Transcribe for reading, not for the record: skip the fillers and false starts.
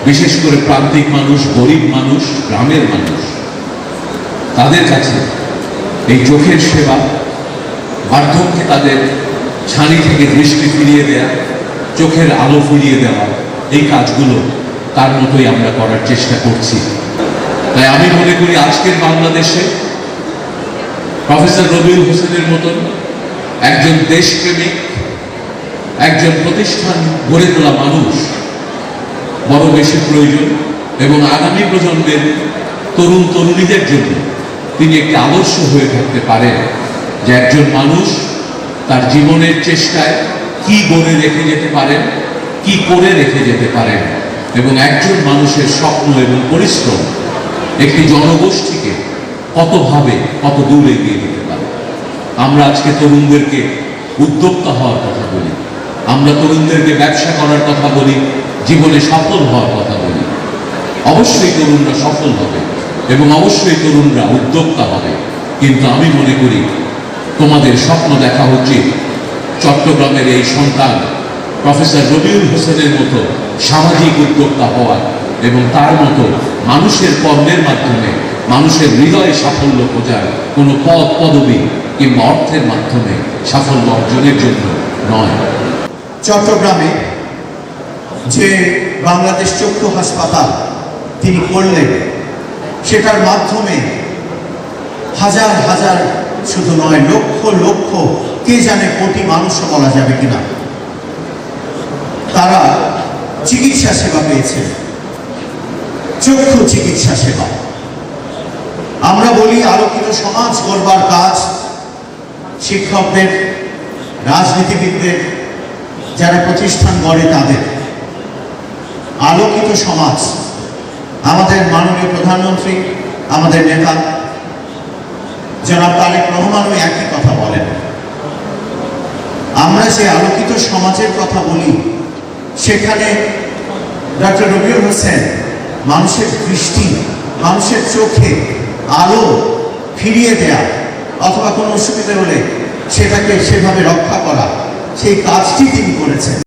বিশেষ করে প্রান্তিক মানুষ, গরিব মানুষ, গ্রামের মানুষ, তাদের কাছে এই চোখের সেবা, বার্ধক্যে তাদের ছানি থেকে দৃষ্টি ফিরিয়ে দেয়া, চোখের আলো ফিরিয়ে দেওয়া, এই কাজগুলো তার মতোই আমরা করার চেষ্টা করছি। তাই আমি মনে করি আজকের বাংলাদেশে প্রফেসর রবিউল হোসেনের মতন একজন দেশপ্রেমিক, একজন প্রতিষ্ঠান গড়ে তোলা মানুষ বড় বেশি প্রয়োজন, এবং আগামী প্রজন্মের তরুণ তরুণীদের জন্য তিনি একটি আদর্শ হয়ে থাকতে পারেন, যে একজন মানুষ তার জীবনের চেষ্টায় কি গড়ে রেখে যেতে পারেন, কি করে রেখে যেতে পারেন, এবং একজন মানুষের স্বপ্ন এবং পরিশ্রম একটি জনগোষ্ঠীকে কতভাবে কত দূর এগিয়ে দিতে পারে। আমরা আজকে তরুণদেরকে উদ্যোক্তা হওয়ার কথা বলি, আমরা তরুণদেরকে ব্যবসা করার কথা বলি, জীবনে সফল হওয়ার কথা বলি। অবশ্যই তরুণরা সফল হবে এবং অবশ্যই তরুণরা উদ্যোক্তা হবে, কিন্তু আমি মনে করি তোমাদের স্বপ্ন দেখা উচিত চট্টগ্রামের এই সন্তান প্রফেসর রবিউল হোসেনের মতো সামাজিক উদ্যোক্তা হওয়ার, এবং তার মতো মানুষের কর্মের মাধ্যমে মানুষের হৃদয়ে সাফল্য খোঁজার, কোনো পদ পদবি কিংবা অর্থের মাধ্যমে সাফল্য অর্জনের জন্য নয়। চট্টগ্রামে যে বাংলাদেশ চক্ষু হাসপাতাল তিনি করলেন, সেটার মাধ্যমে হাজার হাজার, শুধু নয় লক্ষ লক্ষ, কে জানে কোটি মানুষও বলা যাবে কিনা, তারা চিকিৎসা সেবা পেয়েছে, চক্ষু চিকিৎসা সেবা। আমরা বলি আলোকিত সমাজ গড়বার কাজ শিক্ষকদের, রাজনীতিবিদদের, যারা প্রতিষ্ঠান গড়ে তাদের। আলোকিত সমাজ আমাদের মাননীয় প্রধানমন্ত্রী, আমাদের নেতা জনাব তারেক রহমানও একই কথা বলেন। আমরা যে আলোকিত সমাজের কথা বলি, সেখানে ডক্টর রবিউল হোসেন মানুষের দৃষ্টি, মানুষের চোখে আলো ফিরিয়ে দেয়া, অথবা কোনো অসুবিধা হলে সেটাকে সেভাবে রক্ষা করা, সেই কাজটি তিনি করেছেন।